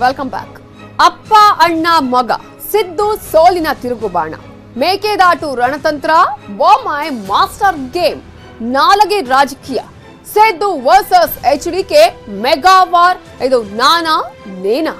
Welcome back. ಅಪ್ಪ ಅಣ್ಣ ಮಗ ಸಿದ್ದು ಸೋಲಿನ ತಿರುಗುಬಾಣ, ಮೇಕೆದಾಟು ರಣತಂತ್ರ, ಬೊಮ್ಮಾಯಿ ಮಾಸ್ಟರ್ ಗೇಮ್, ನಾಲಗೆ ರಾಜಕೀಯ, ಸಿದ್ದು ವರ್ಸಸ್ ಎಚ್ಡಿಕೆ ಮೆಗಾವಾರ್. ಇದು ನಾನಾ ನೇನಾ?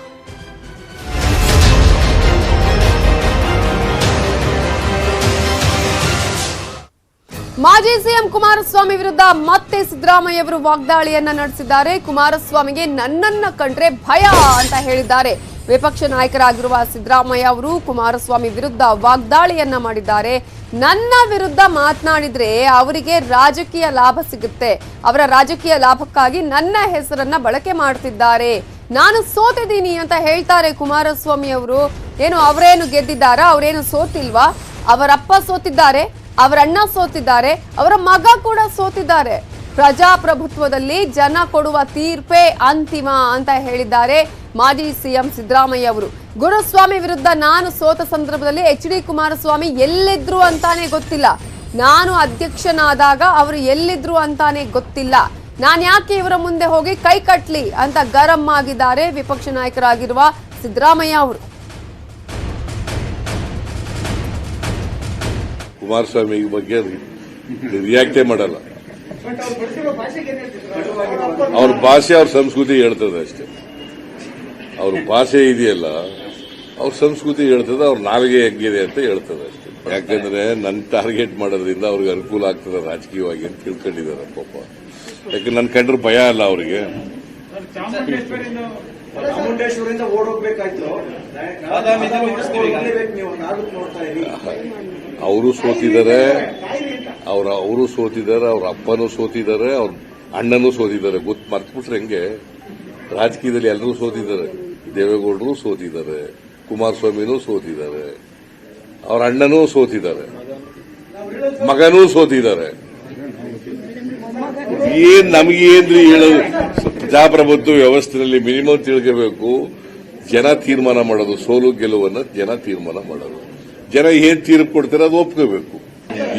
ಮಾಜಿ ಸಿಎಂ ಕುಮಾರಸ್ವಾಮಿ ವಿರುದ್ಧ ಮತ್ತೆ ಸಿದ್ದರಾಮಯ್ಯ ಅವರು ವಾಗ್ದಾಳಿಯನ್ನ ನಡೆಸಿದ್ದಾರೆ. ಕುಮಾರಸ್ವಾಮಿಗೆ ನನ್ನನ್ನ ಕಂಡ್ರೆ ಭಯ ಅಂತ ಹೇಳಿದ್ದಾರೆ. ವಿಪಕ್ಷ ನಾಯಕರಾಗಿರುವ ಸಿದ್ದರಾಮಯ್ಯ ಅವರು ಕುಮಾರಸ್ವಾಮಿ ವಿರುದ್ಧ ವಾಗ್ದಾಳಿಯನ್ನ ಮಾಡಿದ್ದಾರೆ. ನನ್ನ ವಿರುದ್ಧ ಮಾತನಾಡಿದ್ರೆ ಅವರಿಗೆ ರಾಜಕೀಯ ಲಾಭ ಸಿಗುತ್ತೆ, ಅವರ ರಾಜಕೀಯ ಲಾಭಕ್ಕಾಗಿ ನನ್ನ ಹೆಸರನ್ನ ಬಳಕೆ ಮಾಡ್ತಿದ್ದಾರೆ, ನಾನು ಸೋತಿದ್ದೀನಿ ಅಂತ ಹೇಳ್ತಾರೆ ಕುಮಾರಸ್ವಾಮಿ ಅವರು. ಏನು ಅವರೇನು ಗೆದ್ದಿದ್ದಾರಾ? ಅವರೇನು ಸೋತಿಲ್ವಾ? ಅವರಪ್ಪ ಸೋತಿದ್ದಾರೆ, ಅವರ ಅಣ್ಣ ಸೋತಿದ್ದಾರೆ, ಅವರ ಮಗ ಕೂಡ ಸೋತಿದ್ದಾರೆ. ಪ್ರಜಾಪ್ರಭುತ್ವದಲ್ಲಿ ಜನ ಕೊಡುವ ತೀರ್ಪೇ ಅಂತಿಮ ಅಂತ ಹೇಳಿದ್ದಾರೆ ಮಾಜಿ ಸಿಎಂ ಸಿದ್ದರಾಮಯ್ಯ ಅವರು. ಗುರುಸ್ವಾಮಿ ವಿರುದ್ಧ ನಾನು ಸೋತ ಸಂದರ್ಭದಲ್ಲಿ ಎಚ್.ಡಿ. ಕುಮಾರಸ್ವಾಮಿ ಎಲ್ಲಿದ್ರು ಅಂತಾನೆ ಗೊತ್ತಿಲ್ಲ, ನಾನು ಅಧ್ಯಕ್ಷನಾದಾಗ ಅವರು ಎಲ್ಲಿದ್ರು ಅಂತಾನೆ ಗೊತ್ತಿಲ್ಲ, ನಾನು ಯಾಕೆ ಇವರ ಮುಂದೆ ಹೋಗಿ ಕೈ ಕಟ್ಲಿ ಅಂತ ಗರಂ ಆಗಿದ್ದಾರೆ ವಿಪಕ್ಷ ನಾಯಕರಾಗಿರುವ ಸಿದ್ದರಾಮಯ್ಯ ಅವರು. ಕುಮಾರಸ್ವಾಮಿ ಬಗ್ಗೆ ರಿಯಾಕ್ಟೇ ಮಾಡಲ್ಲ. ಅವ್ರ ಭಾಷೆ ಅವ್ರ ಸಂಸ್ಕೃತಿ ಹೇಳ್ತದೆ ಅಷ್ಟೇ. ಅವ್ರ ಭಾಷೆ ಇದೆಯಲ್ಲ, ಅವ್ರ ಸಂಸ್ಕೃತಿ ಹೇಳ್ತದೆ, ಅವ್ರ ನಾಲಿಗೆ ಹೆಂಗಿದೆ ಅಂತ ಹೇಳ್ತದೆ ಅಷ್ಟೇ. ಯಾಕಂದ್ರೆ ನನ್ನ ಟಾರ್ಗೆಟ್ ಮಾಡೋದ್ರಿಂದ ಅವ್ರಿಗೆ ಅನುಕೂಲ ಆಗ್ತದೆ ರಾಜಕೀಯವಾಗಿ ಅಂತ ತಿಳ್ಕೊಂಡಿದ್ದಾರೆ ಪಾಪ. ಯಾಕೆ ನನ್ನ ಕಂಡ್ರೆ ಭಯ ಅಲ್ಲ ಅವರಿಗೆ. ಅವರು ಸೋತಿದ್ದಾರೆ, ಅವರು ಸೋತಿದ್ದಾರೆ, ಅವ್ರ ಅಪ್ಪನೂ ಸೋತಿದ್ದಾರೆ, ಅವ್ರ ಅಣ್ಣನೂ ಸೋತಿದ್ದಾರೆ. ಮರ್ತ್ಬಿಟ್ರೆ ಹೆಂಗೆ? ರಾಜಕೀಯದಲ್ಲಿ ಎಲ್ಲರೂ ಸೋತಿದ್ದಾರೆ. ದೇವೇಗೌಡರು ಸೋತಿದ್ದಾರೆ, ಕುಮಾರಸ್ವಾಮಿನೂ ಸೋತಿದ್ದಾರೆ, ಅವ್ರ ಅಣ್ಣನೂ ಸೋತಿದ್ದಾರೆ, ಮಗನೂ ಸೋತಿದ್ದಾರೆ. ಏನ್ ನಮಗೇನ್ರಿ ಹೇಳೋದು? ಪ್ರಜಾಪ್ರಭುತ್ವ ವ್ಯವಸ್ಥೆಯಲ್ಲಿ ಮಿನಿಮಮ್ ತಿಳ್ಕೋಬೇಕು. ಜನ ತೀರ್ಮಾನ ಮಾಡೋದು, ಸೋಲು ಗೆಲುವನ್ನ ಜನ ತೀರ್ಮಾನ ಮಾಡೋದು. ಜನ ಏನ್ ತೀರ್ಪು ಕೊಡ್ತಾರೆ ಅದು ಒಪ್ಕೋಬೇಕು.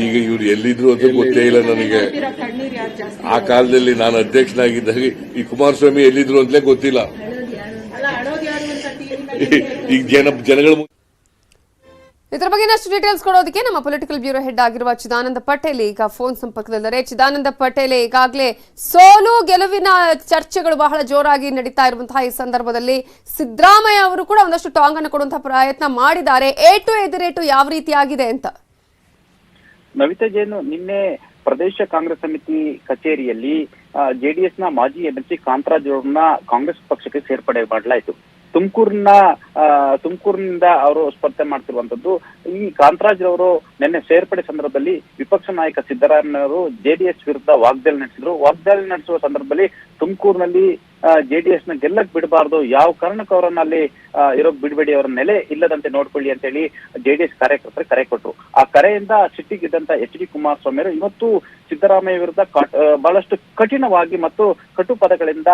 ಈಗ ಇವ್ರು ಎಲ್ಲಿದ್ರು ಅಂತ ಗೊತ್ತೇ ಇಲ್ಲ ನನಗೆ. ಆ ಕಾಲದಲ್ಲಿ ನಾನು ಅಧ್ಯಕ್ಷನಾಗಿದ್ದಾಗ ಈ ಕುಮಾರಸ್ವಾಮಿ ಎಲ್ಲಿದ್ರು ಅಂತಲೇ ಗೊತ್ತಿಲ್ಲ. ಈಗ ಜನಗಳ ಇದರ ಬಗ್ಗೆ ಇನ್ನಷ್ಟು ಡೀಟೇಲ್ಸ್ ಕೊಡೋದಕ್ಕೆ ನಮ್ಮ ಪೊಲಿಟಿಕಲ್ ಬ್ಯೂರೋ ಹೆಡ್ ಆಗಿರುವ ಚಿದಾನಂದ ಪಟೇಲ್ ಈಗ ಫೋನ್ ಸಂಪರ್ಕದಲ್ಲಿದ್ದಾರೆ. ಚಿದಾನಂದ ಪಟೇಲ್, ಈಗಾಗಲೇ ಸೋಲು ಗೆಲುವಿನ ಚರ್ಚೆಗಳು ಬಹಳ ಜೋರಾಗಿ ನಡೀತಾ ಇರುವಂತಹ ಈ ಸಂದರ್ಭದಲ್ಲಿ ಸಿದ್ದರಾಮಯ್ಯ ಅವರು ಕೂಡ ಒಂದಷ್ಟು ಟಾಂಗ್ ಅನ್ನು ಕೊಡುವಂತಹ ಪ್ರಯತ್ನ ಮಾಡಿದ್ದಾರೆ. ಏಟು ಎದುರೇಟು ಯಾವ ರೀತಿಯಾಗಿದೆ ಅಂತ? ನವಿತಾ ಜೈನು, ನಿನ್ನೆ ಪ್ರದೇಶ ಕಾಂಗ್ರೆಸ್ ಸಮಿತಿ ಕಚೇರಿಯಲ್ಲಿ ಜೆಡಿಎಸ್ನ ಮಾಜಿ ಎಂಎಲ್ಸಿ ಕಾಂತರಾಜ್ ಅವರನ್ನ ಕಾಂಗ್ರೆಸ್ ಪಕ್ಷಕ್ಕೆ ಸೇರ್ಪಡೆ ಮಾಡಲಾಯಿತು. ತುಮಕೂರಿನಿಂದ ಅವರು ಸ್ಪರ್ಧೆ ಮಾಡ್ತಿರುವಂತದ್ದು. ಈ ಕಾಂತರಾಜ್ ಅವರು ನಿನ್ನೆ ಸೇರ್ಪಡೆ ಸಂದರ್ಭದಲ್ಲಿ ವಿಪಕ್ಷ ನಾಯಕ ಸಿದ್ದರಾಮಯ್ಯ ಅವರು ಜೆಡಿಎಸ್ ವಿರುದ್ಧ ವಾಗ್ದಾಳಿ ನಡೆಸಿದ್ರು. ವಾಗ್ದಾಳಿ ನಡೆಸುವ ಸಂದರ್ಭದಲ್ಲಿ ತುಮಕೂರಿನಲ್ಲಿ ಜೆಡಿಎಸ್ ನ ಗೆಲ್ಲಕ್ ಬಿಡಬಾರ್ದು, ಯಾವ ಕಾರಣಕ್ಕೂ ಅವರನ್ನ ಅಲ್ಲಿ ಇರೋಕ್ ಬಿಡಬೇಡಿ, ಅವರ ನೆಲೆ ಇಲ್ಲದಂತೆ ನೋಡ್ಕೊಳ್ಳಿ ಅಂತ ಹೇಳಿ ಜೆಡಿಎಸ್ ಕಾರ್ಯಕರ್ತರಿಗೆ ಕರೆ ಕೊಟ್ಟರು. ಆ ಕರೆಯಿಂದ ಸಿಟ್ಟಿಗಿದ್ದಂತ ಎಚ್.ಡಿ. ಕುಮಾರಸ್ವಾಮಿ ಅವರು ಇವತ್ತು ಸಿದ್ದರಾಮಯ್ಯ ವಿರುದ್ಧ ಬಹಳಷ್ಟು ಕಠಿಣವಾಗಿ ಮತ್ತು ಕಟು ಪದಗಳಿಂದ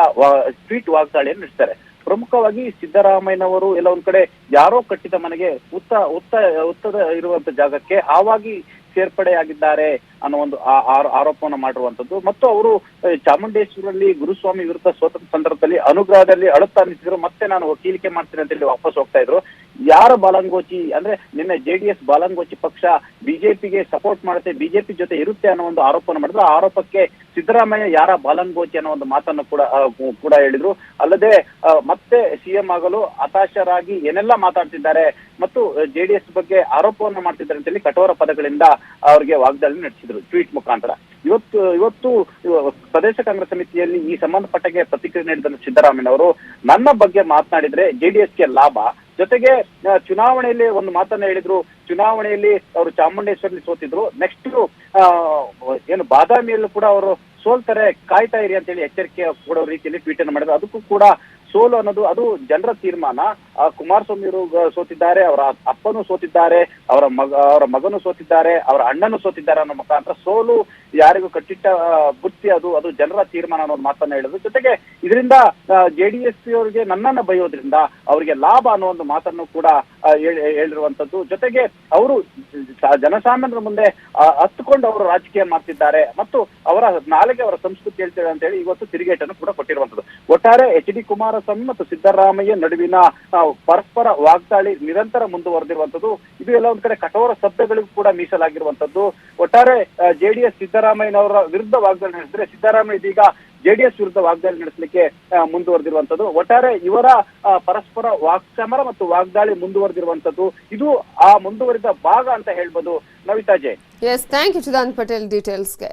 ಟ್ವೀಟ್ ವಾಗ್ದಾಳಿಯನ್ನು ನಡೆಸ್ತಾರೆ. ಪ್ರಮುಖವಾಗಿ ಸಿದ್ದರಾಮಯ್ಯನವರು ಎಲ್ಲ ಒಂದ್ ಕಡೆ ಯಾರೋ ಕಟ್ಟಿದ ಮನೆಗೆ ಉತ್ತದ ಇರುವಂತ ಜಾಗಕ್ಕೆ ಆವಾಗಿ ಸೇರ್ಪಡೆಯಾಗಿದ್ದಾರೆ ಅನ್ನೋ ಒಂದು ಆರೋಪವನ್ನು ಮಾಡಿರುವಂತದ್ದು. ಮತ್ತು ಅವರು ಚಾಮುಂಡೇಶ್ವರಲ್ಲಿ ಗುರುಸ್ವಾಮಿ ವಿರುದ್ಧ ಸೋತ ಸಂದರ್ಭದಲ್ಲಿ ಅನುಗ್ರಹದಲ್ಲಿ ಅಳುತ್ತಾ ನಿಂತಿದ್ರು. ಮತ್ತೆ ನಾನು ವಕೀಲಿಕೆ ಮಾಡ್ತೀನಿ ಅಂತ ಹೇಳಿ ವಾಪಸ್ ಹೋಗ್ತಾ ಇದ್ರು. ಯಾರ ಬಾಲಂಗೋಚಿ ಅಂದ್ರೆ ನಿನ್ನೆ ಜೆಡಿಎಸ್ ಬಾಲಂಗೋಚಿ ಪಕ್ಷ ಬಿಜೆಪಿಗೆ ಸಪೋರ್ಟ್ ಮಾಡುತ್ತೆ, ಬಿಜೆಪಿ ಜೊತೆ ಇರುತ್ತೆ ಅನ್ನೋ ಒಂದು ಆರೋಪವನ್ನು ಮಾಡಿದ್ರು. ಆ ಆರೋಪಕ್ಕೆ ಸಿದ್ದರಾಮಯ್ಯ ಯಾರ ಬಾಲಂಗೋಚಿ ಅನ್ನೋ ಒಂದು ಮಾತನ್ನು ಕೂಡ ಹೇಳಿದ್ರು. ಅಲ್ಲದೆ ಮತ್ತೆ ಸಿಎಂ ಆಗಲು ಹತಾಶರಾಗಿ ಏನೆಲ್ಲ ಮಾತಾಡ್ತಿದ್ದಾರೆ ಮತ್ತು ಜೆಡಿಎಸ್ ಬಗ್ಗೆ ಆರೋಪವನ್ನು ಮಾಡ್ತಿದ್ದಾರೆ ಅಂತ ಹೇಳಿ ಕಠೋರ ಪದಗಳಿಂದ ಅವರಿಗೆ ವಾಗ್ದಾಳಿ ನಡೆಸಿದ್ರು ಟ್ವೀಟ್ ಮುಖಾಂತರ. ಇವತ್ತು ಪ್ರದೇಶ ಕಾಂಗ್ರೆಸ್ ಸಮಿತಿಯಲ್ಲಿ ಈ ಸಂಬಂಧಪಟ್ಟಗೆ ಪ್ರತಿಕ್ರಿಯೆ ನೀಡಿದ ಸಿದ್ದರಾಮಯ್ಯನವರು ನನ್ನ ಬಗ್ಗೆ ಮಾತನಾಡಿದ್ರೆ ಜೆಡಿಎಸ್ಗೆ ಲಾಭ, ಜೊತೆಗೆ ಚುನಾವಣೆಯಲ್ಲಿ ಒಂದು ಮಾತನ್ನ ಹೇಳಿದ್ರು. ಚುನಾವಣೆಯಲ್ಲಿ ಅವರು ಚಾಮುಂಡೇಶ್ವರಲ್ಲಿ ಸೋತಿದ್ರು, ನೆಕ್ಸ್ಟ್ ಏನು ಬಾದಾಮಿಯಲ್ಲೂ ಕೂಡ ಅವರು ಸೋಲ್ತಾರೆ, ಕಾಯ್ತಾ ಇರಿ ಅಂತ ಹೇಳಿ ಎಚ್ಚರಿಕೆ ಕೊಡೋ ರೀತಿಯಲ್ಲಿ ಟ್ವೀಟ್ ಅನ್ನು ಮಾಡಿದ್ರು. ಅದಕ್ಕೂ ಕೂಡ ಸೋಲು ಅನ್ನೋದು ಅದು ಜನರ ತೀರ್ಮಾನ. ಕುಮಾರಸ್ವಾಮಿ ಅವರು ಸೋತಿದ್ದಾರೆ, ಅವರ ಅಪ್ಪನೂ ಸೋತಿದ್ದಾರೆ, ಅವರ ಮಗನೂ ಸೋತಿದ್ದಾರೆ, ಅವರ ಅಣ್ಣನೂ ಸೋತಿದ್ದಾರೆ ಅನ್ನೋ ಮುಖಾಂತರ ಸೋಲು ಯಾರಿಗೂ ಕಟ್ಟಿಟ್ಟ ಬುತ್ತಿ, ಅದು ಜನರ ತೀರ್ಮಾನ ಅನ್ನೋ ಮಾತನ್ನ ಹೇಳಿದ್ರು. ಜೊತೆಗೆ ಇದರಿಂದ ಜೆಡಿಎಸ್ ಅವರಿಗೆ ನನ್ನನ್ನ ಬೈಯೋದ್ರಿಂದ ಅವರಿಗೆ ಲಾಭ ಅನ್ನೋ ಒಂದು ಮಾತನ್ನು ಕೂಡ ಹೇಳಿರುವಂತದ್ದು. ಜೊತೆಗೆ ಅವರು ಜನಸಾಮಾನ್ಯರ ಮುಂದೆ ಹತ್ತುಕೊಂಡು ಅವರು ರಾಜಕೀಯ ಮಾಡ್ತಿದ್ದಾರೆ ಮತ್ತು ಅವರ ನಾಳೆಗೆ ಅವರ ಸಂಸ್ಕೃತಿ ಹೇಳ್ತಾರೆ ಅಂತ ಹೇಳಿ ಇವತ್ತು ತಿರುಗೇಟನ್ನು ಕೂಡ ಕೊಟ್ಟಿರುವಂತದ್ದು. ಒಟ್ಟಾರೆ ಎಚ್.ಡಿ. ಕುಮಾರಸ್ವಾಮಿ ಕುಮಾರಸ್ವಾಮಿ ಮತ್ತು ಸಿದ್ದರಾಮಯ್ಯ ನಡುವಿನ ಪರಸ್ಪರ ವಾಗ್ದಾಳಿ ನಿರಂತರ ಮುಂದುವರೆದಿರುವಂತದ್ದು. ಇದು ಎಲ್ಲ ಒಂದ್ ಕಡೆ ಕಠೋರ ಶಬ್ದಗಳಿಗೂ ಕೂಡ ಮೀಸಲಾಗಿರುವಂತದ್ದು. ಒಟ್ಟಾರೆ ಜೆಡಿಎಸ್ ಸಿದ್ದರಾಮಯ್ಯನವರ ವಿರುದ್ಧ ವಾಗ್ದಾಳಿ ನಡೆಸಿದ್ರೆ ಸಿದ್ದರಾಮಯ್ಯ ಇದೀಗ ಜೆಡಿಎಸ್ ವಿರುದ್ಧ ವಾಗ್ದಾಳಿ ನಡೆಸಲಿಕ್ಕೆ ಮುಂದುವರೆದಿರುವಂತದ್ದು. ಒಟ್ಟಾರೆ ಇವರ ಪರಸ್ಪರ ವಾಕ್ಸಮರ ಮತ್ತು ವಾಗ್ದಾಳಿ ಮುಂದುವರೆದಿರುವಂತದ್ದು. ಇದು ಆ ಮುಂದುವರಿದ ಭಾಗ ಅಂತ ಹೇಳ್ಬೋದು. Navita J. S, thank you Chidanand Patel ಡೀಟೇಲ್ಸ್ಗೆ.